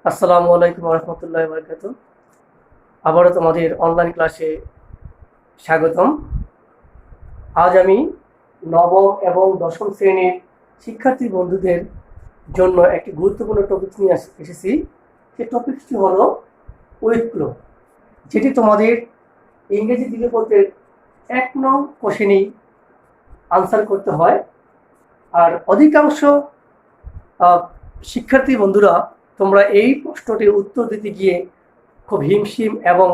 আসসালামু আলাইকুম রহমতুল্লাহ বরকাত। আবারও তোমাদের অনলাইন ক্লাসে স্বাগতম। আজ আমি নবম এবং দশম শ্রেণীর শিক্ষার্থী বন্ধুদের জন্য একটি গুরুত্বপূর্ণ টপিক নিয়ে এসেছি। সেই টপিকটি হলো উইথ ক্লো, যেটি তোমাদের ইংরেজি দিগপত্রের 1 নং কোশ্চেনেই আনসার করতে হয়। আর অধিকাংশ শিক্ষার্থী বন্ধুরা তোমরা এই প্রশ্নটির উত্তর দিতে গিয়ে খুব হিমশিম এবং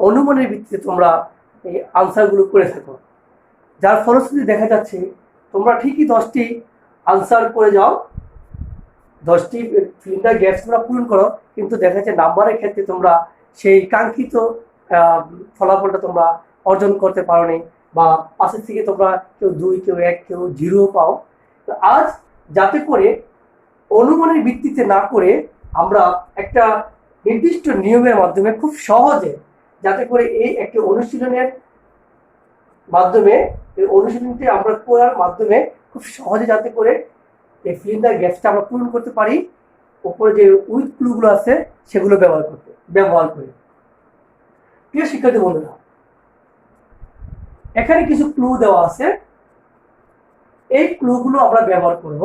অনুমানের ভিত্তিতে তোমরা এই আনসারগুলো করে থাকো, যার ফলশ্রুতি দেখা যাচ্ছে তোমরা ঠিকই 10টি আনসার করে যাও, 10টি সিলিন্ডার গ্যাপস তোমরা পূরণ করো, কিন্তু দেখা যাচ্ছে নাম্বারের ক্ষেত্রে তোমরা সেই কাঙ্ক্ষিত ফলাফলটা তোমরা অর্জন করতে পারোনি, বা পাশের থেকে তোমরা কেউ 2, কেউ 1, কেউ 0 পাও। তো আজ যাতে করে অনুমানের ভিত্তিতে না করে আমরা একটা নির্দিষ্ট নিয়মের মাধ্যমে খুব সহজে, যাতে করে এই একটি অনুশীলনের মাধ্যমে, এই অনুশীলনটি আমরা করার মাধ্যমে খুব সহজে যাতে করে এই সিলিন্ডার গ্যাসটা আমরা পূরণ করতে পারি, উপরে যে উইথ ক্লুগুলো আছে সেগুলো ব্যবহার করে। প্রিয় শিক্ষার্থী বন্ধুরা, এখানে কিছু ক্লু দেওয়া আছে, এই ক্লুগুলো আমরা ব্যবহার করব।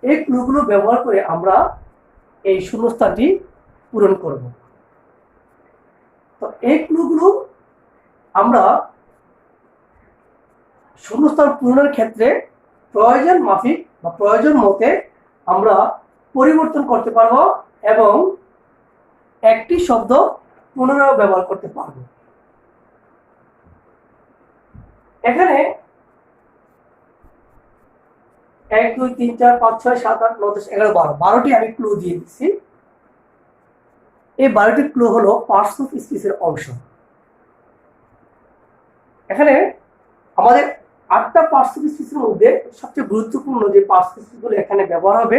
এই ক্লুগুলো ব্যবহার করে আমরা এই শূন্যস্থানটি পূরণ করব। তো এই ক্লুগুলো আমরা শূন্যস্থান পূরণের ক্ষেত্রে প্রয়োজন মাফিক বা প্রয়োজন মতে আমরা পরিবর্তন করতে পারবো এবং একটি শব্দ পুনরায় ব্যবহার করতে পারবো। এখানে 1, 2, 3, 4, 5, 6, 7, 8, 9, 10, 11, 12 12টি আমি ক্লু দিয়ে দিচ্ছি। এই 12টি ক্লু হলো পার্টস অফ স্পিচের অংশ। এখানে আমাদের 8টা পার্টস অফ স্পিচের মধ্যে সবচেয়ে গুরুত্বপূর্ণ যে পার্টস অফ স্পিচগুলো এখানে ব্যবহার হবে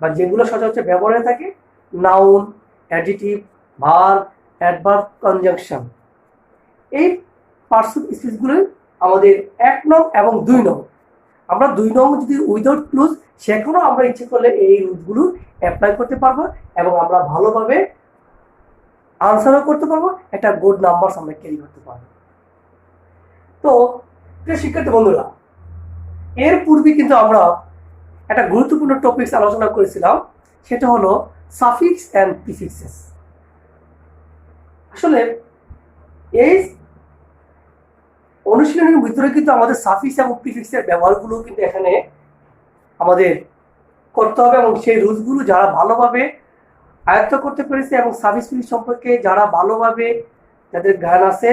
বা যেগুলো সচরাচর ব্যবহার হয়ে থাকে, noun, adjective, verb, adverb, conjunction. এই পার্টস অফ স্পিচগুলো আমাদের 1 নং এবং 2 নং, আমরা 2 নং যদি উইদাউট ক্লুজ, সেখানেও আমরা ইচ্ছে করলে এই রুলসগুলো অ্যাপ্লাই করতে পারবো এবং আমরা ভালোভাবে আনসারও করতে পারবো, একটা গুড নাম্বার আমরা ক্যারি করতে পারবো। তো প্রিয় শিক্ষার্থী বন্ধুরা, এর পূর্বে কিন্তু আমরা একটা গুরুত্বপূর্ণ টপিকস আলোচনা করেছিলাম, সেটা হলো সাফিক্স অ্যান্ড প্রিফিক্সেস। আসলে এই অনুশীলনের ভিতরে কিন্তু আমাদের সাফিক্স এবং প্রিফিক্সের ব্যবহারগুলো কিন্তু এখানে আমাদের করতে হবে, এবং সেই রুলসগুলো যারা ভালোভাবে আয়ত্ত করতে পেরেছে এবং সাফিক্স প্রিফিক্স সম্পর্কে যারা ভালোভাবে, যাদের জ্ঞান আছে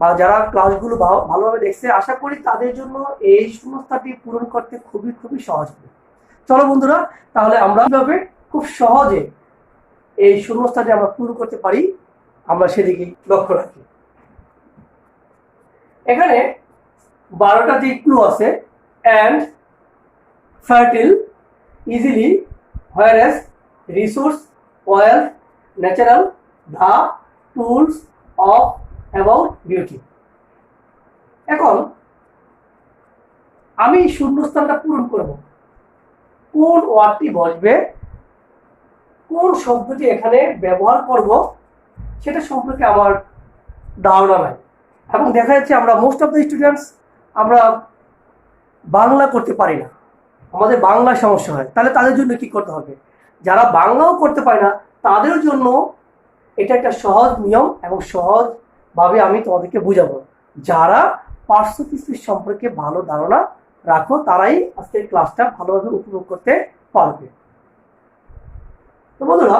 বা যারা ক্লাসগুলো ভালোভাবে দেখছে, আশা করি তাদের জন্য এই শূন্যস্থানটি পূরণ করতে খুবই খুবই সহজ হবে। চলো বন্ধুরা, তাহলে আমরা কিভাবে খুব সহজে এই শূন্যস্থানটি আমরা পূরণ করতে পারি আমরা সেদিকে লক্ষ্য রাখি। এখানে 12টা যে ক্লু আছে, and, fertile, easily, whereas, resource, wealth, natural, the, tools, of, about, beauty. এখন আমি শূন্যস্থানটা পূরণ করব, কোন ওয়ার্ডটি বসবে, কোন শব্দটি এখানে ব্যবহার করব, সেটা সম্পর্কে আমার ধারণা নাই। এবং দেখা যাচ্ছে আমরা মোস্ট অফ দ্য স্টুডেন্টস আমরা বাংলা করতে পারি না, আমাদের বাংলা সমস্যা হয়। তাহলে তাদের জন্য কি করতে হবে? যারা বাংলাও করতে পারে না তাদের জন্য এটা একটা সহজ নিয়ম এবং সহজভাবে আমি তোমাদেরকে বুঝাবো। যারা পার্টস অফ স্পিচ সম্পর্কে ভালো ধারণা রাখো তারাই আজকের ক্লাসটা ভালোভাবে উপভোগ করতে পারবে। তো বন্ধুরা,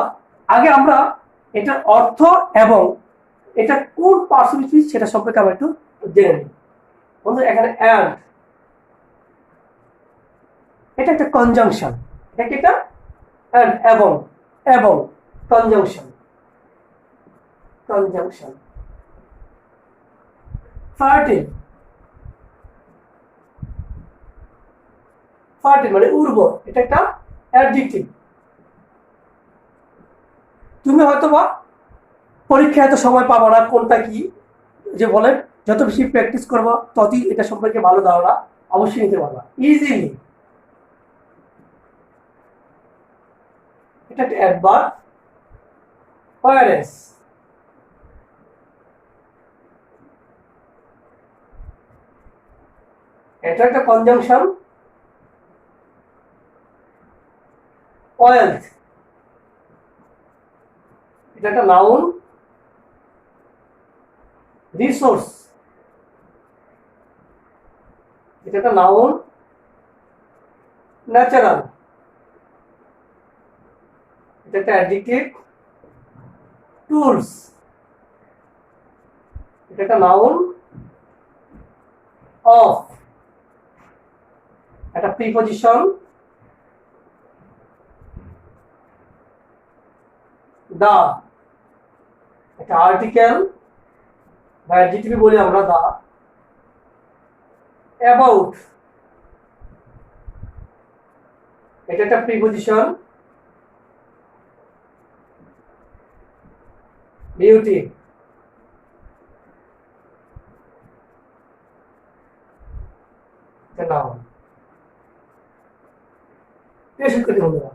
আগে আমরা এটার অর্থ এবং এটা কোন পার্টস অফ স্পিচ সেটা সম্পর্কে আমরা একটু জেনে নিই। বন্ধুরা, এখানে অ্যান্ড, এটা একটা কনজাংশন, এটা কি? এটা অ্যান্ড, এবং, এবং কনজাংশন, কনজাংশন। ফার্টিল, ফার্টিল মানে উর্বর, এটা একটা অ্যাডজেক্টিভ। তুমি হয়তোবা পরীক্ষায় এত সময় পাবো না কোনটা কি, যে বলেন যত বেশি প্র্যাকটিস করবো ততই এটা সম্পর্কে ভালো ধারণা অবশ্যই নিতে পারবা। ইজিলি, এটা একটা অ্যাডভার্ব, whereas এটা একটা কনজাংশন, wealth এটা একটা নাউন, রিসোর্স এটা একটা নাউন, ন্যাচারাল এটা একটা অ্যাডজেক্টিভ, টুলস এটা একটা নাউন, অফ একটা প্রিপজিশন, দা একটা আর্টিকেল বা অ্যাডজেক্টিভ বলি আমরা দা, অ্যাবাউট এটা একটা প্রিপজিশন, বিউটি এটা নাউন। শিক্ষার্থী বন্ধুরা,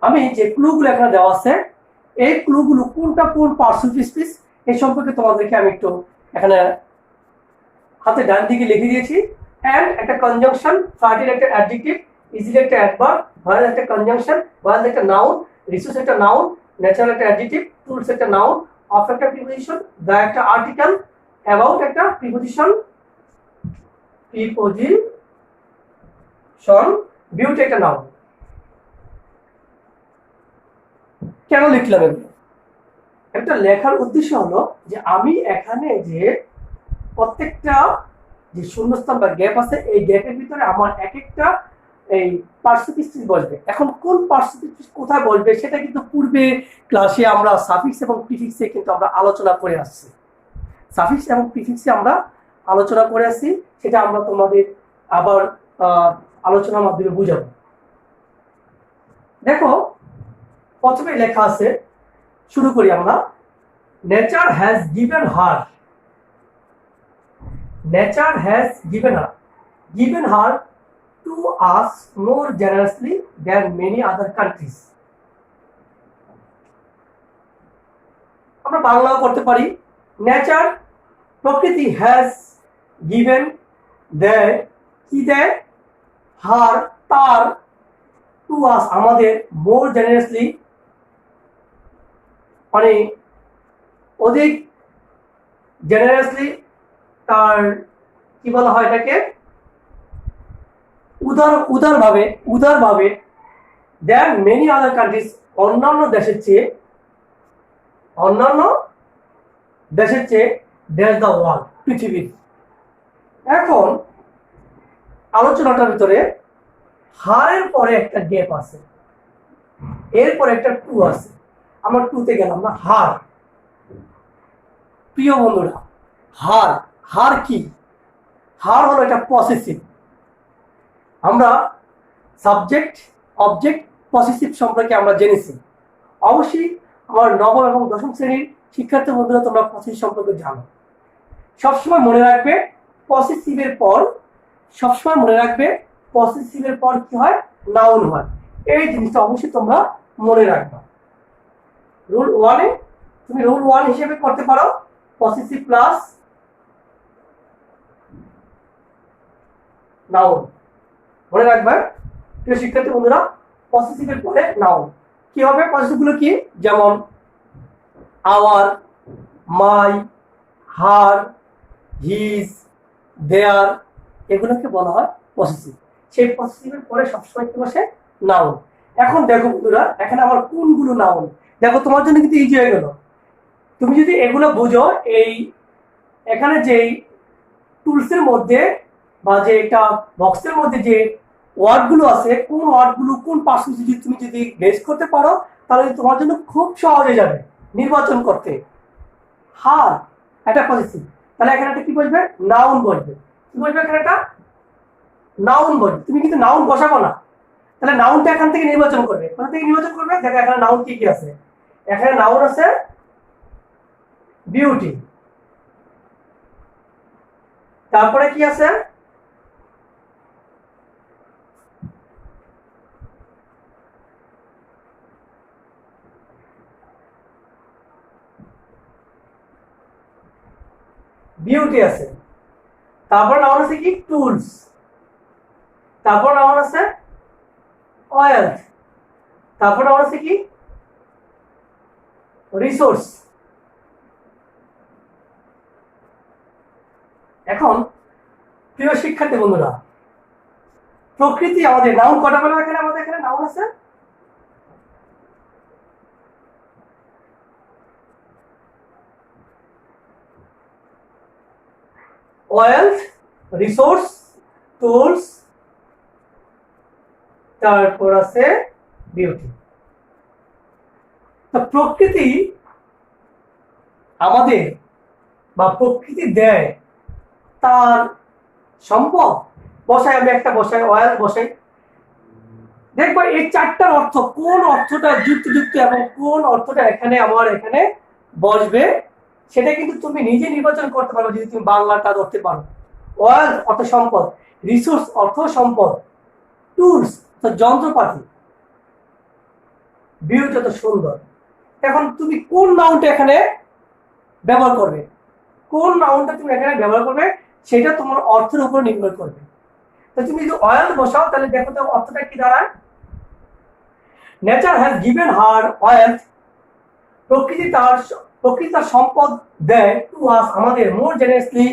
আমি যে ক্লুগুলো এখানে দেওয়া আছে এই ক্লুগুলো কোনটা কোন পার্টস স্পিচ এই সম্পর্কে তোমাদেরকে আমি একটু এখানে হাতে ডান দিকে লিখে দিয়েছি। এন্ড একটা কনজাংশন, ফার্টিল একটা অ্যাডজেক্টিভ, ইজিলি একটা অ্যাডভার্ব, ভার্ব একটা কনজাংশন, ভার্ব একটা নাউন, রিসোর্স একটা নাউন, ন্যাচারাল একটা অ্যাডজেক্টিভ, টুলস একটা নাউন, অফ একটা প্রিপজিশন, দা একটা আর্টিকেল, অ্যাবাউট একটা প্রিপজিশন, বিউটি একটা নাউন। কেন লিখলাম এগুলো? একটা লেখার উদ্দেশ্য হলো যে আমি এখানে যে প্রত্যেকটা যে শূন্যস্থান বা গ্যাপ আছে এই গ্যাপের ভিতরে আমার এক একটা এই পার্সিপিস্টিস বসবে। এখন কোন পার্সিপিস্টিস কোথায় বসবে সেটা কিন্তু পূর্বে ক্লাসে আমরা সাফিক্স এবং প্রিফিক্সে কিন্তু আমরা আলোচনা করে আসছি। সাফিক্স এবং প্রিফিক্সে আমরা আলোচনা করে আসছি, সেটা আমরা তোমাদের আবার আলোচনার মাধ্যমে বুঝাবো। দেখো প্রথমে লেখা আছে, শুরু করি আমরা। Nature has given her, nature has given her to us more generously than many other countries. আমরা বাংলাও করতে পারি, নেচার প্রকৃতি হ্যাজ গিভেন দেয়, কি দেয়, হার তার, টু আস আমাদের, মোর জেনারেসলি মানে অধিক জেনারেসলি, তার কি বলা হয় এটাকে, উদারভাবে দেন মেনি আদার কান্ট্রিজ অন্যান্য দেশের চেয়ে দ্যাটস দ্য ওয়ার্ল্ড পৃথিবীর। এখন আলোচনাটার ভিতরে হারের পরে একটা গ্যাপ আছে, এরপরে একটা টু আছে, আমরা টুতে গেলাম না। হার, প্রিয় বন্ধুরা, হার কি? হার হলো এটা পসেসিভ। আমরা সাবজেক্ট অবজেক্ট পসেসিভ সম্পর্কে আমরা জেনেছি। অবশ্যই আমার নবম এবং দশম শ্রেণীর শিক্ষার্থী বন্ধুরা তোমরা পসেসিভ সম্পর্কে জানো। সবসময় মনে রাখবে পসেসিভের পর কি হয়, নাউন হয়। এই জিনিসটা অবশ্যই তোমরা মনে রাখবে। রুল 1-এ তুমি রুল 1 হিসেবে করতে পারো, পসেসিভ প্লাস নাউন। মনে রাখবে প্রিয় শিক্ষার্থী বন্ধুরা, পসেসিভের পরে নাউন কি হবে? পসেসিভ গুলো কি? যেমন আওয়ার, মাই, হার, হিজ, দেয়ার, এগুলোকে বলা হয় পসেসিভ। সেই পসেসিভের পরে সবসময় কি বসে? নাউন। এখন দেখো বন্ধুরা, এখানে আমার কোনগুলো নাউন, দেখো তোমার জন্য কিন্তু ইজি হয়ে গেল। তুমি যদি এগুলো বুঝো, এই এখানে যে টুলসের মধ্যে বা যে একটা বক্সের মধ্যে যে ওয়ার্ডগুলো আছে, কোন ওয়ার্ডগুলো কোন পার্সেন্টেজ তুমি যদি গেস করতে পারো তাহলে তোমার জন্য খুব সহজ হয়ে যাবে নির্বাচন করতে। হার এটা পসেসিভ, তাহলে এখানে একটা কি বলবে? নাউন বলবে। কি বলবে? এখানে একটা নাউন বলবে। তুমি কিন্তু নাউন বসাবো না, তাহলে নাউনটা এখান থেকে নির্বাচন করবে। কোথা থেকে নির্বাচন করবে? দেখো এখানে নাউন কি কি আছে। এখানে নাউন আছে বিউটি, তারপরে কি আছে? বিউটি আছে, তারপর নাউন আছে কি টুলস, তারপর নাউন আছে ওয়েলথ, তারপর নাউন আছে কি রিসোর্স। এখন প্রিয় শিক্ষার্থী বন্ধুরা, প্রকৃতি আমাদের নাউন কটা পেলাম এখানে? আমাদের এখানে নাউন আছে ওয়েলথ, রিসোর্স, টুলস, তারপর আছে বিউটি। তো প্রকৃতি আমাদের বা প্রকৃতি দেয় তার সম্পদ, বসাই আমি একটা বসাই ওয়েলথ বসাই, দেখবো এই চারটার অর্থ কোন অর্থটা যুক্ত এবং কোন অর্থটা এখানে আমার এখানে বসবে সেটা কিন্তু তুমি নিজে নির্বাচন করতে পারো যদি তুমি বাংলাটা ধরতে পারো। ওয়েলথ অর্থ সম্পদ, রিসোর্স অর্থ সম্পদ, টুলস যন্ত্রপাতি, বিউটি যত সুন্দর। এখন তুমি কোন নাউনটা এখানে ব্যবহার করবে, কোন নাউনটা তুমি এখানে ব্যবহার করবে সেটা তোমার অর্থের উপর নির্ভর করবে। তো তুমি যদি ওয়েলথ বসাও তাহলে দেখো তো অর্থটা কি দাঁড়ায়। Nature has given her wealth, প্রকৃতি তার সম্পদ দেয় টু আস আমাদের, মোর জেনারেসলি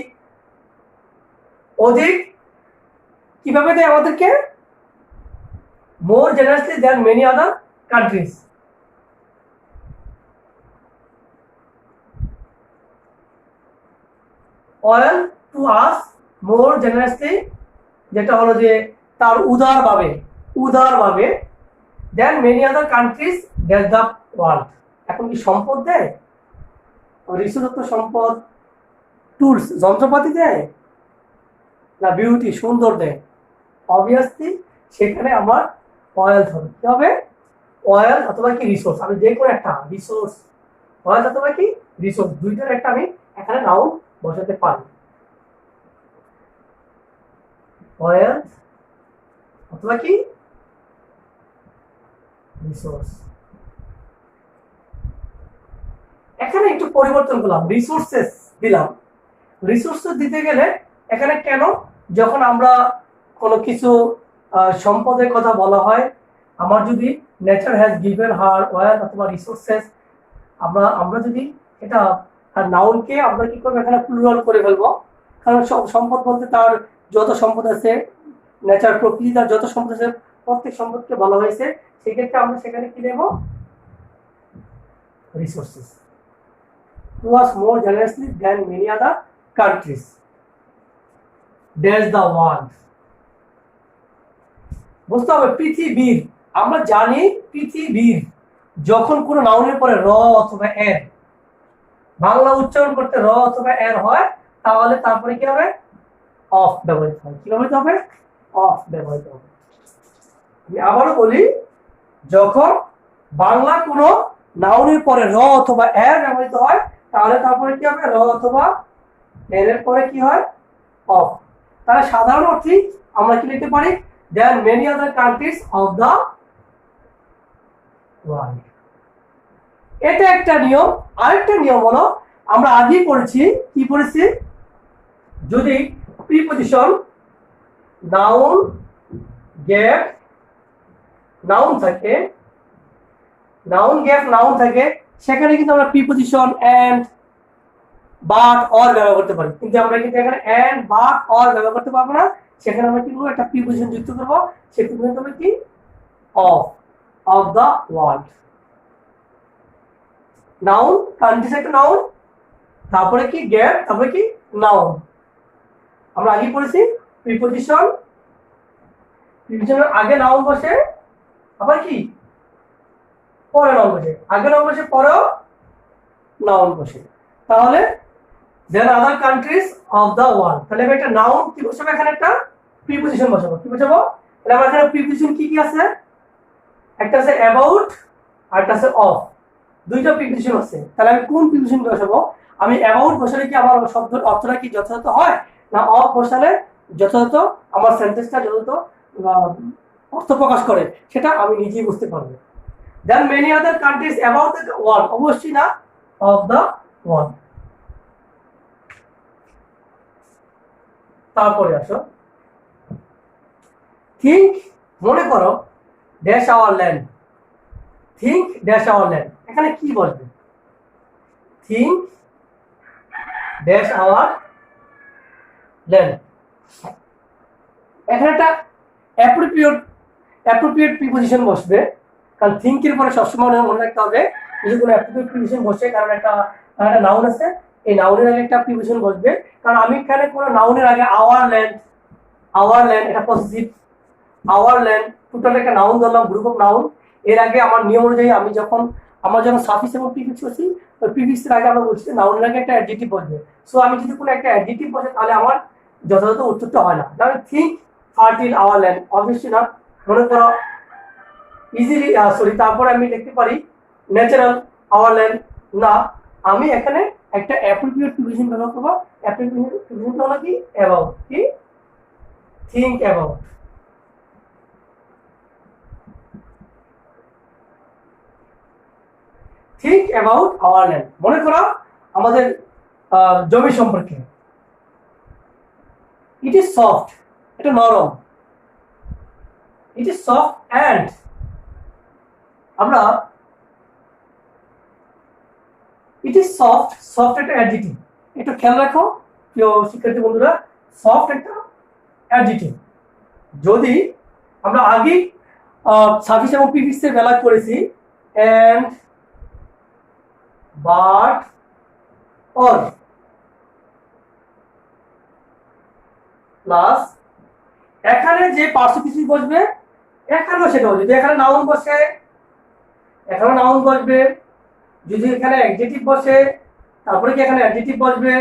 অধিক কিভাবে দেয় আমাদেরকে, more generously than many other countries. Oil to us more generously, যেটা হলো যে তার উদারভাবে দেন many other countries that the world. এখন কি সম্পদ দেয়, রিসোর্স সম্পদ, টুলস যন্ত্রপাতি দেয়, না বিউটি সুন্দর দেয়? অবভিয়াসলি সেখানে আমার ওয়েলথ হবে। কি হবে? ওয়েলথ অথবা কি রিসোর্স, আমি যে কোনো একটা রিসোর্স, ওয়েলথ অথবা কি রিসোর্স, দুইটার একটা আমি এখানে নাউন বসাতে পারি। ওয়েলথ অথবা কি রিসোর্স। এখানে একটু পরিবর্তন করলাম, রিসোর্সেস দিলাম। রিসোর্সেস দিতে গেলে এখানে কেন, যখন আমরা কোনো কিছু সম্পদের কথা বলা হয়, আমার যদি nature has given her wealth অথবা রিসোর্সেস, আমরা যদি এটা নাউনকে আমরা কি করবো এখানে প্লুরাল করে ফেলবো, কারণ সম্পদ বলতে তার যত সম্পদ আছে, নেচার প্রকৃতি তার যত সম্পদ আছে প্রত্যেক সম্পদকে বলা হয়েছে, সেক্ষেত্রে আমরা সেখানে কি দেবো resources. Who was more generously than many other countries. There's the world. বুঝতে হবে পৃথিবীর, আমরা জানি পৃথিবীর যখন কোনো নাউনের পরে র অথবা এর বাংলা উচ্চারণ করতে র অথবা এর হয়, তাহলে তারপরে কি হবে অফ ব্যবহৃত হয়। কি ব্যবহৃত হবে? অফ ব্যবহৃত হবে। আমি আবারও বলি, যখন বাংলা কোনো নাউনের পরে র অথবা এর ব্যবহৃত হয় তাহলে তারপরে কি হবে র অথবা এর পরে কি হয় অফ। তাহলে সাধারণ অর্থে আমরা কি লিখতে পারি, there many other countries of the world. এটা একটা নিয়ম। আরেকটা নিয়ম হলো, আমরা আগেই পড়েছি, কি পড়েছি, যদি প্রিপজিশন নাউন গ্যাপ নাউন থাকে, নাউন গ্যাপ নাউন থাকে, সেখানে কিন্তু আমরা প্রিপজিশন এন্ড বাট অর ব্যবহার করতে পারি, কিন্তু আমরা কিন্তু এখানে এন্ড বাট অর ব্যবহার করতে পারবো না। সেখানে আমরা কি করবো, একটা প্রিপজিশন যুক্ত করবো, সেই প্রিপজিশন হবে কি of the world. Noun countries একটা নাউন, তারপরে কি গ্যাপ, তারপরে কি নাউন। আমরা আগে পড়েছি প্রিপজিশনের আগে নাউন বসে, আবার কি পরে নাউন বসে, আগে নাউন বসে পরেও নাউন বসে। তাহলে there other countries of the world, তাহলে আমি একটা নাউন কি বসাবো, এখানে একটা প্রিপজিশন বসাবো। কি বসাবো? তাহলে আমার এখানে প্রিপজিশন কি কি আছে, একটা আছে অ্যাবাউট আর একটা আছে অফ, দুইটা প্রিপজিশন আছে। তাহলে আমি কোন প্রিপজিশন বসাবো? আমি অ্যাবাউট বসালে কি আমার শব্দের অর্থটা কি যথাযথ হয়, না অফ বসালে যথাযথ আমার সেন্টেন্সটা যথাযথ অর্থ প্রকাশ করে, সেটা আমি নিজেই বুঝতে পারবো। দেন many other countries about the world, অবশ্যই না অফ দ্য ওয়ার্ল্ড। তারপরে আসো থিঙ্ক, মনে করো dash our land, think dash our land, এখানে কি বলবে? থিঙ্ক ড্যাশ আওয়ার ল্যান্ড, এখানে একটা অ্যাপ্রোপ্রিয়েট প্রিপোজিশন বসবে, কারণ থিঙ্কের পরে সবসময় মনে রাখতে হবে যদি কোনো অ্যাপ্রোপ্রিয়েট প্রিপোজিশন বসে, কারণ একটা নাউন আছে, এই নাউনের আগে একটা প্রিপোজিশন বসবে, কারণ আমি এখানে কোনো নাউনের আগে আওয়ার ল্যান্ড এটা পজিটিভ, আওয়ার ল্যান্ড টোটাল একটা নাউন ধরলাম, গ্রুপ অফ নাউন। এর আগে আমার নিয়ম অনুযায়ী আমি যখন সাফিক্স এবং প্রিফিক্স করছি, ওই প্রিফিক্সের আগে আমরা বলছি নাউনের আগে একটা অ্যাডজেক্টিভ বসবে। সো আমি যদি কোনো একটা অ্যাডজেক্টিভ বসে তাহলে আমার যথাযথ উত্তরটা হয় না। তাহলে থিঙ্ক ফার্টিল আওয়ার ল্যান্ড, অবশ্যই না। মনে করো ইজিলি তারপরে আমি লিখতে পারি ন্যাচারাল আওয়ার ল্যান্ড, না, আমি এখানে একটা অ্যাপ্রোপ্রিয়েট প্রিপোজিশন ব্যবহার করবো। অ্যাপ্রোপ্রিয়েট প্রিপোজিশনটা হলো কি? অ্যাবাউট, কি? Think about. Think about our land, মনে করো আমাদের জমি সম্পর্কে। ইট ইজ সফট, এটা নরম। ইট ইজ সফট অ্যান্ড, আমরা ইট ইজ সফট একটা অ্যাডজেক্টিভ, একটু খেয়াল রাখো প্রিয় শিক্ষার্থী বন্ধুরা, সফট একটা অ্যাডজেক্টিভ। যদি আমরা আগে সাফিক্স এবং প্রিফিক্সের বেলা করেছি অ্যান্ড, বাট, অর প্লাস এখানে যে পার্টিসিপেটিভ বসবে এখানেও সেটা বসবে। যদি এখানে নাউন বসে এখানে নাউন বসবে, যদি এখানে অ্যাডজেক্টিভ বসে তারপরে কি এখানে অ্যাডজেক্টিভ বসবে,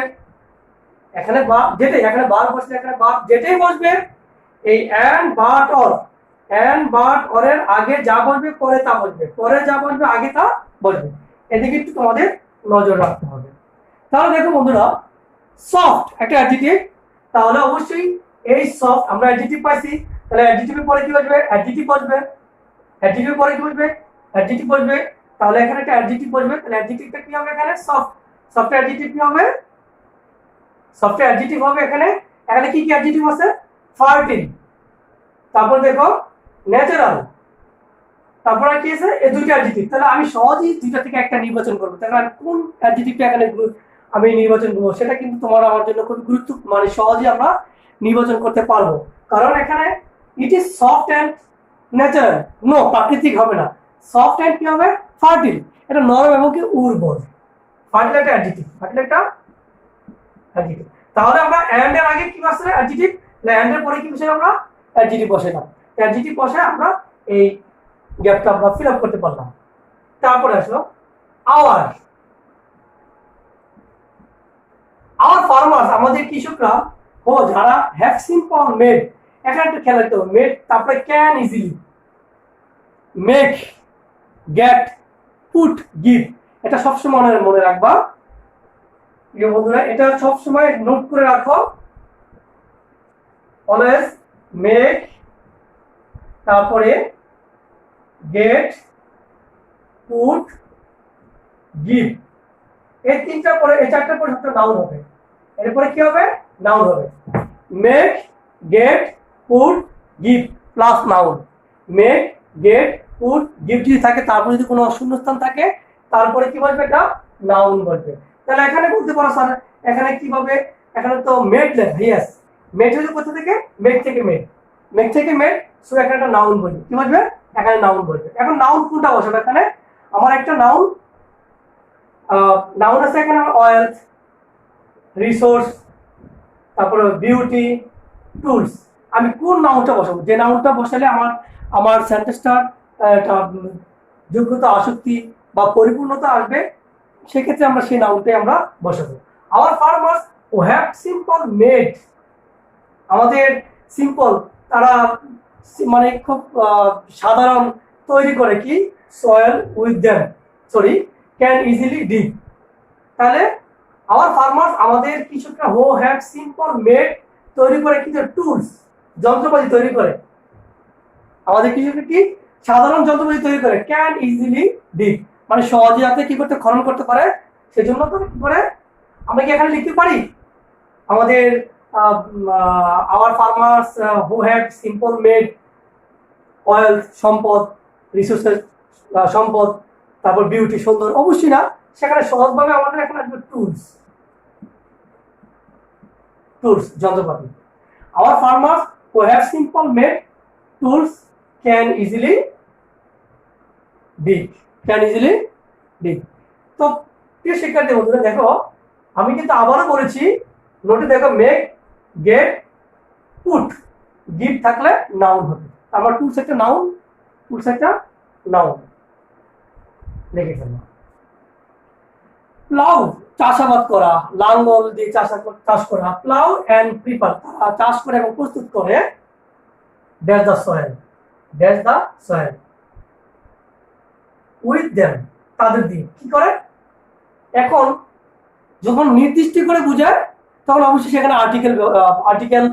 এখানে যেটাই এখানে বার বসলে এখানে বার যেটাই বসবে, এই অ্যান্ড বাট অরের আগে যা বসবে পরে তা বসবে, পরে যা বসবে আগে তা বসবে। এদিকে একটু তোমাদের নজর রাখতে হবে। তাহলে দেখো বন্ধুরা, সফট একটা অ্যাডজেক্টিভ, তাহলে অবশ্যই এই সফট আমরা অ্যাডজেক্টিভ পাইছি, তাহলে অ্যাডজেক্টিভের পরে কি বসবে? অ্যাডজেক্টিভ বসবে। অ্যাডজেক্টিভের পরে কি বসবে? অ্যাডজেক্টিভ বসবে। তাহলে এখানে একটা অ্যাডজেক্টিভ বসবে, তাহলে অ্যাডজেক্টিভটা কি হবে? এখানে সফট অ্যাডজেক্টিভ কি হবে? সফট অ্যাডজেক্টিভ হবে। এখানে কি কি অ্যাডজেক্টিভ আছে? ফার্টিল, তারপর দেখো ন্যাচারাল, তারপর আর কি আছে? এই দুইটা অ্যাডজেক্টিভ। তাহলে আমি সহজেই দুইটা থেকে একটা নির্বাচন করবো। তাহলে কোন অ্যাডজেক্টিভটা এখানে আমি নির্বাচন করবো সেটা কিন্তু তোমার আমার জন্য খুব মানে সহজেই আমরা নির্বাচন করতে পারবো। কারণ এখানে it is soft and natural, no প্রাকৃতিক হবে না। সফট অ্যান্ড কি হবে? ফার্টিল, এটা নরম এবং কি উর্বর। ফার্টিল একটা অ্যাডজেক্টিভ, ফার্টিল একটা অ্যাডজেক্টিভ। তাহলে আমরা অ্যান্ড এর আগে কি বসে? অ্যাডজেক্টিভ। অ্যান্ড এর পরে কি বসে? আমরা অ্যাডজেক্টিভ বসে না, অ্যাডজেক্টিভ বসে আমরা এই গ্যাপটা আমরা ফিল আপ করতে পারলাম। তারপরে আসলো আওয়ার ফার্মার্স, আমাদের কৃষকরা যারা হ্যাভ সিম্পল মেড, এখানে একটু খেয়াল রাখতে হবে, মেড তারপরে can easily, make, get, put, give, এটা সবসময় মনে রাখবা প্রিয় বন্ধুরা, এটা সবসময় নোট করে রাখো। অলওয়েজ মেক, তারপরে গেট, পুট, গিভ, এই তিনটা পরে এই চারটা পরে সবটা নাউন হবে। এরপরে কি হবে? নাউন হবে। Make, get, put, give plus noun. Make, get, put, give যদি থাকে, তারপর যদি কোনো শূন্যস্থান থাকে তারপরে কি বলবে? এটা নাউন বলবে। তাহলে এখানে বলতে পারো স্যার এখানে কিভাবে? এখানে তো মেড লেখা, ইয়েস, মেড হচ্ছে কোথা থেকে? মেড থেকে মেড, মেড থেকে মেড, সো এখানে একটা নাউন বলবে। কি বলবে? এখানে নাউন বলবে। এখন নাউন কোনটা বসাবে? এখানে আমার একটা নাউন আছে এখানে, ওয়েলথ, রিসোর্স, তারপরে বিউটি, টুলস। আমি কোন নাউনটা বসাবো? যে নাউনটা বসালে আমার সেন্টেন্সটার যোগ্যতা, আসক্তি বা পরিপূর্ণতা আসবে, সেক্ষেত্রে আমরা সেই নাউনটাই আমরা বসাবো। Our farmers who have simple made, আমাদের সিম্পল, তারা মানে খুব সাধারণ তৈরি করে কি? Soil with them, can easily dig. তাহলে আওয়ার ফার্মার্স, আমাদের কৃষকরা হু হ্যাভ সিম্পল মেড তৈরি করে কি? টুলস, যন্ত্রপাতি তৈরি করে। আমাদের কৃষকরা কি? সাধারণ যন্ত্রপাতি তৈরি করে। ক্যান ইজিলি ডিগ মানে সহজে যাতে কি করতে, খনন করতে পারে, সেজন্য তো কি করে আমরা কি এখানে লিখতে পারি আমাদের our farmers who have simple made wealth, সম্পদ, রিসোর্সেস, সম্পদ, তারপর বিউটি, সুন্দর, অবশ্যই না। সেখানে সহজভাবে আমাদের এখন আসবে টুলস, টুলস যন্ত্রপাতি। Our farmers who have simple made tools can easily dig, can easily dig. তো প্রিয় শিক্ষার্থী বন্ধুরা দেখো, আমি কিন্তু আবারও বলেছি, নোটে দেখো মেক, গেট, পুট, গিভ থাকলে নাউন হবে। আমার টুলস একটা নাউন, টুলস একটা নাউন, লিখে ফেললাম। প্লাউ, চাষাবাদ করা, লাঙ্গল দিয়ে চাষ করা। প্লাউ এন্ড প্রিপার, চাষ করে এবং প্রস্তুত করে। Dash the soil, dash the soil with them, তাদের দিয়ে। কি করে? এখন যখন নির্দিষ্ট করে বোঝায় তখন অবশ্যই সেখানে আর্টিকেল, আর্টিকেল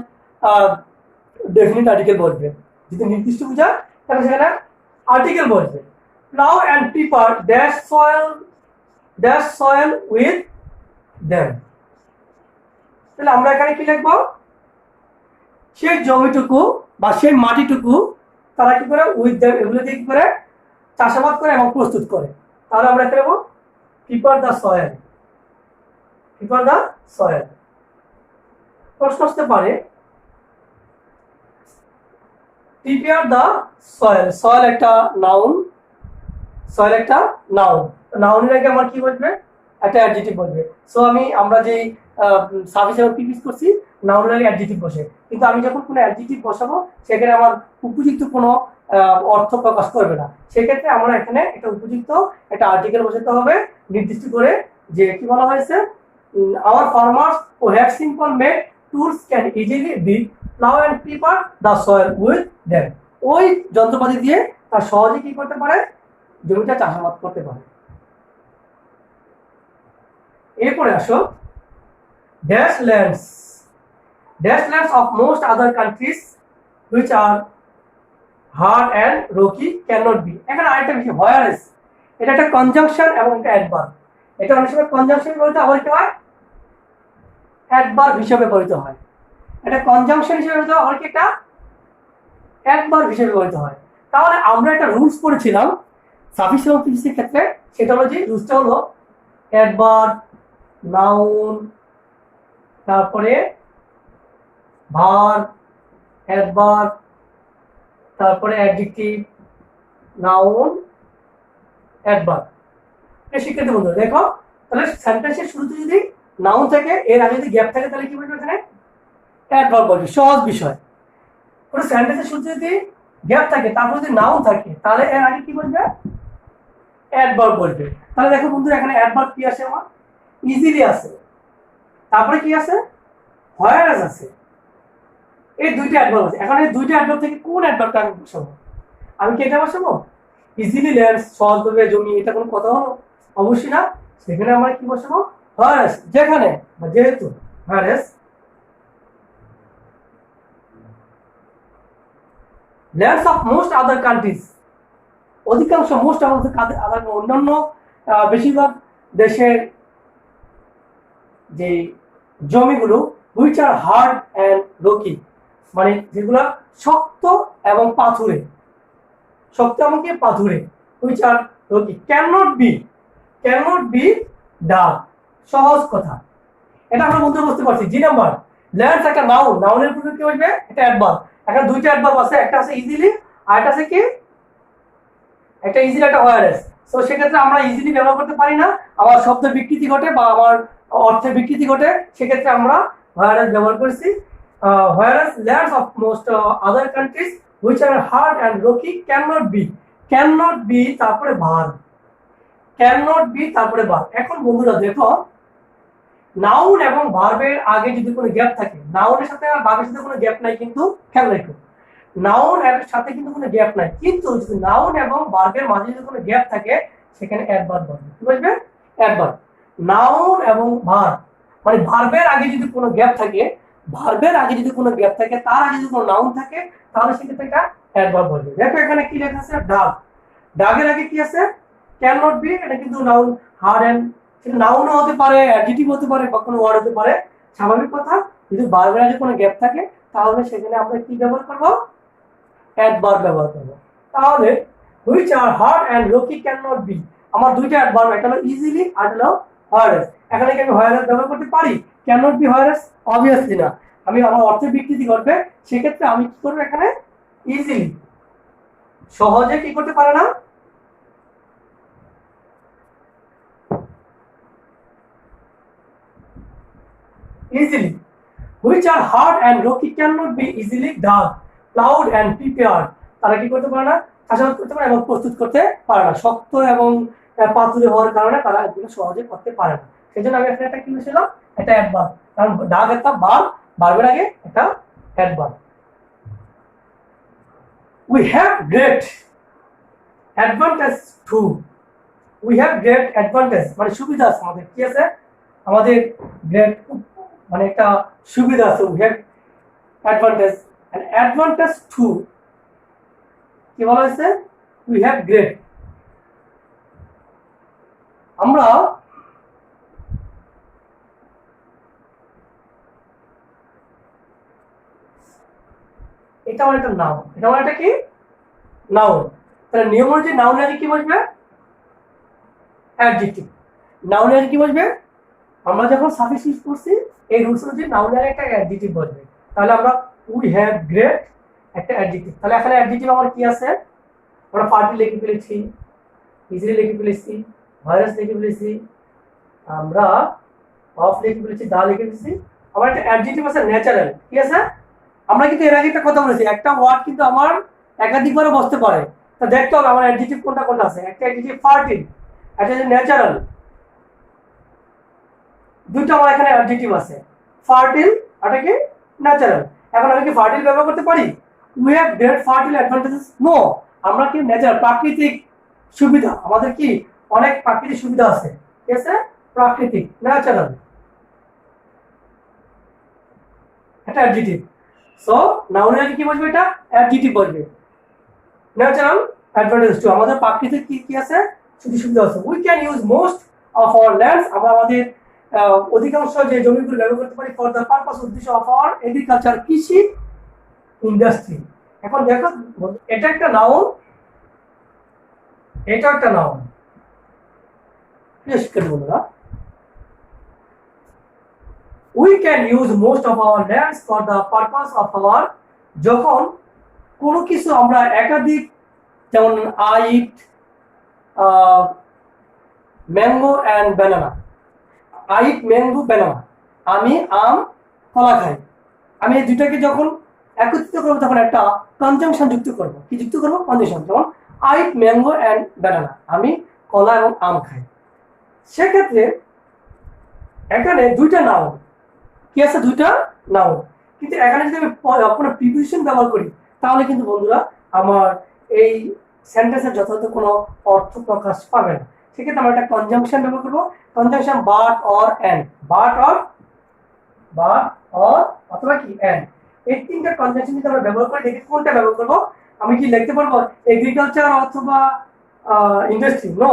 ডেফিনিট আর্টিকেল বলবে। যদি নির্দিষ্ট বোঝায় তাহলে সেখানে আর্টিকেল বলবে। Plough and prepare dash soil with them. তাহলে আমরা এখানে কি লিখবো? সেই জমিটুকু বা সেই মাটিটুকু তারা কি করে? উইথ দেম, এগুলো দিয়ে কি করে? চাষাবাদ করে এবং প্রস্তুত করে। তাহলে আমরা কি লিখবো? প্রিপার দ্য সয়েল, প্রিপার দ্য সয়েল। প্রশ্ন আসতে পারে, প্রিপেয়ার দ্য সয়েল, সয়েল একটা নাউন, সয়েল একটা নাউন, নাউনের আগে আমার কি বলবে? একটা অ্যাডজেক্টিভ বলবে। সো আমরা যে সার্ভিস এবং প্রিফিক্স করছি, নাউনের আগে অ্যাডজেক্টিভ বসে, কিন্তু আমি যখন কোনো অ্যাডজেক্টিভ বসাবো সেখানে আমার উপযুক্ত কোনো অর্থ প্রকাশ করবে না। সেক্ষেত্রে আমরা এখানে একটা উপযুক্ত একটা আর্টিকেল বসাতে হবে নির্দিষ্ট করে, যে কি বলা হয়েছে? Our farmers who have simple made tools can easily dig, plough and prepare the soil with them. ওই যন্ত্রপাতি দিয়ে তার সহজে কি করতে পারে? জমিটা চাষাবাদ করতে পারে। এরপরে আসো, dash lands of most other countries which are hard and rocky can not be. এখানে আরেকটা বিষয়, হোয়ার, এটা একটা কনজাংশন এবং একটা অ্যাডভার্ব। এটা অনেক সময় কনজাংশন বলতে আবার কি হয়? অ্যাডভার্ব হিসেবে পরিচিত হয়। এটা কনজাংশন হিসেবে পরিচিত হয়, আবার কি একটা অ্যাডভার্ব হিসেবে পরিচিত হয়। তাহলে আমরা একটা রুলস পড়েছিলাম সাফিক্স এবং প্রিফিক্সের ক্ষেত্রে, সেটা হলো যে রুলসটা হলো অ্যাডভার্ব, নাউন, তারপরে ভার্ব, অ্যাডভার্ব, তারপরে অ্যাডজেক্টিভ, নাউন, অ্যাডভার্ব। শিক্ষার্থী বন্ধুরা দেখো, তাহলে সেন্টেন্সের শুরুতে যদি নাউন থাকে, এর আগে যদি গ্যাপ থাকে, তাহলে কি বলবে? এখানে অ্যাডভার্ব বলবে। সহজ বিষয়। কোনো সেন্টেন্সের শুরুতে যদি গ্যাপ থাকে, তারপর যদি নাউন থাকে, তাহলে এর আগে কি বলবে? অ্যাডভার্ব বলবে। তাহলে দেখো বন্ধুরা, এখানে অ্যাডভার্ব কি আছে? আমার ইজিলি আছে, তারপরে কি আছে? হোয়ারএস আছে। এই দুইটা অ্যাডভার্ব আছে। এখন এই দুইটা অ্যাডভার্ব থেকে কোন অ্যাডভার্বটা আমি বসাবো? আমি কি এটা বসাবো? ইজিলি ল্যান্ডস, সহজভাবে জমি, এটা কোনো কথা হলো? অবশ্যই না। সেখানে আমরা কি বসাবো? হোয়ারএস, যেখানে বা যেহেতু, whereas lands of most other countries, অধিকাংশ, মোস্ট আদার অন্যান্য বেশিরভাগ দেশের যে জমিগুলো, which are hard and rocky, মানে যেগুলা শক্ত এবং পাথুরে, শক্ত এবং কি পাথুরে, which are rocky can not be done. সহজ কথা, এটা আমরা বলতে বুঝতে পারছি। জি নাম্বার, ল্যান্ডস একটা নাউন, নাউনের পূর্বে কি হইবে? এটা অ্যাডভার্ব। এখানে দুইটা অ্যাডভার্ব আছে, একটা আছে ইজিলি আর একটা আছে কি? একটা ইজিলি, একটা হোয়ারএস। সো সেক্ষেত্রে আমরা ইজিলি ব্যবহার করতে পারি না, আমার শব্দ বিকৃতি ঘটে বা আমার অর্থের বিকৃতি ঘটে, সেক্ষেত্রে আমরা হোয়ারএস ব্যবহার করেছি। Whereas lands of most other countries which are hard and rocky can not be, তারপরে ভার্ব, ক্যান নট বি, তারপরে ভার্ব। এখন বন্ধুরা দেখো, নাউন এবং ভার্বের আগে যদি কোনো গ্যাপ থাকে, নাউনের সাথে আর ভার্বের সাথে কোনো গ্যাপ নাই, কিন্তু খেয়াল রাখো, নাউন এর সাথে কিন্তু কোনো গ্যাপ নাই, কিন্তু যদি নাউন এবং ভার্বের মাঝে যদি কোনো গ্যাপ থাকে, সেখানে অ্যাডভার্ব বলবে। কি বলবে? অ্যাডভার্ব। নাউন এবং ভার্ব, মানে ভার্বের আগে যদি কোনো গ্যাপ থাকে, ভার্বের আগে যদি কোনো গ্যাপ থাকে, তার আগে যদি কোনো নাউন থাকে, তাহলে সেক্ষেত্রে এটা অ্যাডভার্ব বলবে। দেখো এখানে কি লেখা আছে? ডাগ, ডাগের আগে কি আছে? Can not be. এটা কিন্তু নাউন, হার্ড অ্যান্ড, সেটা নাউনও হতে পারে, অ্যাডজেক্টিভ হতে পারে, বা কোনো ওয়ার্ড হতে পারে, স্বাভাবিক কথা। যদি ভার্বের আগে কোনো গ্যাপ থাকে তাহলে সেখানে আমরা কি ব্যবহার করব, অ্যাডভার্ব ব্যবহার করব। তাহলে which are hard and rocky can not be, আমার দুইটা অ্যাডভার্ব, একটা হলো ইজিলি আর হলো হোয়ারএস। এখানে কি আমি হোয়ারএস ব্যবহার করতে পারি? ক্যান নট বি হোয়ারএস, অবভিয়াসলি না। আমি আমার অর্থের বিকৃতি ঘটবে, সেক্ষেত্রে আমি কি করবো এখানে ইজিলি, সহজে কি করতে পারে না, easily. Which are hard and rocky cannot be easily done. Plowed and prepared. তারা কি করতে পারে না, চাষাবাদ করতে পারে এবং প্রস্তুত করতে পারে না। শক্ত এবং পাতুলে হওয়ার কারণে তারা এগুলো সহজে করতে পারে না। সেই জন্য আমি এখানে একটা কি বলেছিলাম, একটা অ্যাডভার্ব, কারণ ডাক একটা ভার্ব, ভার্বের আগে একটা adverb. We have great advantage too. We have great advantage, মানে সুবিধা আছে আমাদের, কি আছে আমাদের, গ্রেট মানে একটা সুবিধা আছে। We have advantage, and advantage to কি বলা হয়েছে, উই হ্যাভ গ্রেট। আমরা এটা আমার একটা নাউন, এটা আমার একটা কি নাউন। তাহলে নিয়ম অনুযায়ী নাউন আগে কি বসবে, অ্যাডজেক্টিভ। নাউন আগে কি বসবে, আমরা যখন সাফিক্স ইউজ করছি এই রুলস অনুযায়ী নাউনের একটা অ্যাডজেক্টিভ বসবে। তাহলে আমরা উই হ্যাভ গ্রেট একটা অ্যাডজেক্টিভ। তাহলে এখানে অ্যাডজেক্টিভ আমার কি আছে, আমরা পার্টি লিখে ফেলেছি, ইজিলি লিখে ফেলেছি, ভাইরাস লিখে ফেলেছি, আমরা অফ লিখে ফেলেছি, দা লিখে ফেলেছি। আমার একটা অ্যাডজেক্টিভ আছে ন্যাচারাল, ঠিক আছে। আমরা কিন্তু এর আগে একটা কথা বলেছি, একটা ওয়ার্ড কিন্তু আমার একাধিকবারও বসতে পারে। তা দেখতে হবে আমার অ্যাডজেক্টিভ কোনটা কোনটা আছে। একটা অ্যাডজেক্টিভ ফার্টিল, একটা হচ্ছে ন্যাচারাল, দুইটা আমার এখানে অ্যাডজেক্টিভ আছে, ফার্টিল আর কি ন্যাচারাল। এখন আমি কি ফার্টিল ব্যবহার করতে পারি, we have great fertile advantages, no. আমরা কি ন্যাচারাল, প্রাকৃতিক সুবিধা, আমাদের কি অনেক প্রাকৃতিক সুবিধা আছে, ঠিক আছে, প্রাকৃতিক ন্যাচারাল এটা অ্যাডজেক্টিভ। সো নাউনের আগে কি বলবে, এটা অ্যাডজেক্টিভ বলবে। ন্যাচারাল অ্যাডভান্টেজ টু, আমাদের প্রাকৃতিক কি কি আছে, সুযোগ সুবিধা আছে। We can use most of our lands, আমরা আমাদের অধিকাংশ যে জমিগুলো ব্যবহার করতে পারি ফর দ্য পারপাস, উদ্দেশ্য অফ আওয়ার এগ্রিকালচার, কৃষি ইন্ডাস্ট্রি। এখন দেখো এটা একটা নাউন, এটা একটা নাউন, শিক্ষার্থী বন্ধুরা। We can use most of our lands for the purpose of our, যখন কোনো কিছু আমরা একাধিক, যেমন I eat mango and banana, I eat mango banana, আমি আম কলা খাই। আমি এই দুটাকে যখন একত্রিত করবো তখন একটা কনজাংশন যুক্ত করবো, কি যুক্ত করবো, কনজাংশন। যেমন I eat mango and banana, আমি কলা এবং আম খাই। সেক্ষেত্রে এখানে দুইটা নাউন, কি আছে, দুইটা নাউন। কিন্তু এখানে যদি আমি কোনো প্রিপোজিশন ব্যবহার করি তাহলে কিন্তু বন্ধুরা আমার এই সেন্টেন্সের যথাযথ কোনো অর্থ প্রকাশ পাবে না। সেক্ষেত্রে আমরা একটা কনজাংশন ব্যবহার করবো, conjunction but or and, but or অথবা কি অ্যান্ড, এই তিনটা কনজাংশন যদি আমরা ব্যবহার করে দেখি কোনটা ব্যবহার করবো। আমি কি লিখতে পারবো এগ্রিকালচার অথবা ইন্ডাস্ট্রি, নো,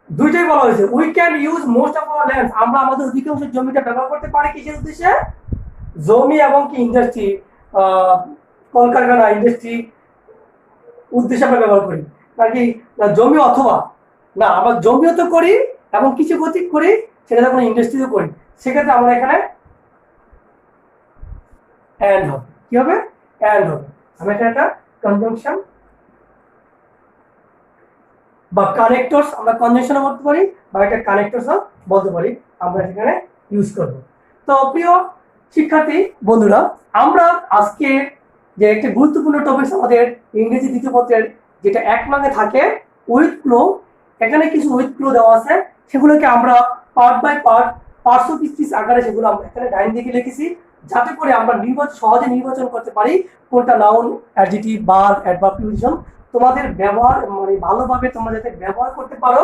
দুইটাই বলা হয়েছে। We can use most of our land, আমরা আমাদের অধিকাংশ জমিটা ব্যবহার করতে পারি কিসের উদ্দেশ্যে, জমি এবং কি ইন্ডাস্ট্রি, কলকারখানা ইন্ডাস্ট্রি উদ্দেশ্যে আমরা ব্যবহার করি নাকি জমি অথবা না, আমরা জমিও তো করি এবং কিছু ক্ষতি করি, সেটা যখন ইন্ডাস্ট্রিও করি, সেক্ষেত্রে আমরা এখানে অ্যান্ড হবে, কি হবে, অ্যান্ড হবে। আমরা এখানে একটা কনজাংশন বা কানেক্টরস, আমরা কনজাংশনও বলতে পারি বা একটা কানেক্টরসও বলতে পারি, আমরা সেখানে ইউজ করব। তো প্রিয় শিক্ষার্থী বন্ধুরা, আমরা আজকে যে একটা গুরুত্বপূর্ণ টপিক আমাদের ইংরেজি দ্বিতীয় পত্রের, যেটা 1 নং থাকে উইথ ক্লো, এখানে কিছু উইথ ক্লো দেওয়া আছে, সেগুলোকে আমরা part by part, parts of speech আকারে সেগুলো আমরা এখানে ডাইন দিকে লিখেছি, যাতে করে আমরা সহজে নির্বাচন করতে পারি কোনটা noun, adjective, verb, adverb, preposition. তোমাদের ব্যবহার মানে ভালোভাবে তোমরা যাতে ব্যবহার করতে পারো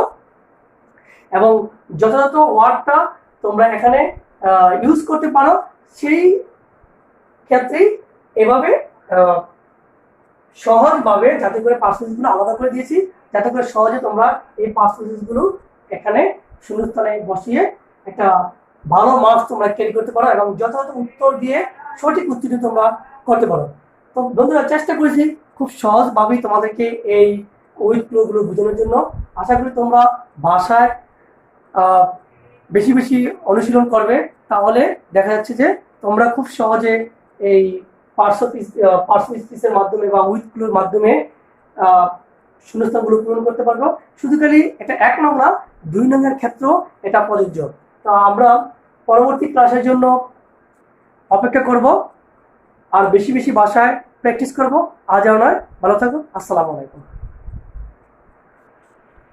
এবং যথাযথ ওয়ার্ডটা তোমরা এখানে ইউজ করতে পারো, সেই ক্ষেত্রেই এভাবে সহজভাবে, যাতে করে পার্সেন্টেজগুলো আলাদা করে দিয়েছি, যাতে করে সহজে তোমরা এই পার্সেন্টেজগুলো এখানে শূন্যস্থানে বসিয়ে একটা ভালো মার্কস তোমরা ক্যারি করতে পারো এবং যথাযথ উত্তর দিয়ে সঠিক উত্তরটি তোমরা করতে পারো। তো বন্ধুরা, চেষ্টা করেছি খুব সহজভাবেই তোমাদেরকে এই উইথগুলো বোঝানোর জন্য। আশা করি তোমরা ভাষায় বেশি বেশি অনুশীলন করবে, তাহলে দেখা যাচ্ছে যে তোমরা খুব সহজে এই পার্শ্ব স্পিচের মাধ্যমে বা উইথগুলোর মাধ্যমে শূন্যস্থানগুলো পূরণ করতে পারবো। শুধু খালি এটা 1 নং না, 2 নংয়ের ক্ষেত্রেও এটা প্রযোজ্য। তো আমরা পরবর্তী ক্লাসের জন্য অপেক্ষা করব আর বেশি বেশি ভাষায় প্র্যাকটিস করব। আজ আর নয়, ভালো থাকো, আসসালামু আলাইকুম।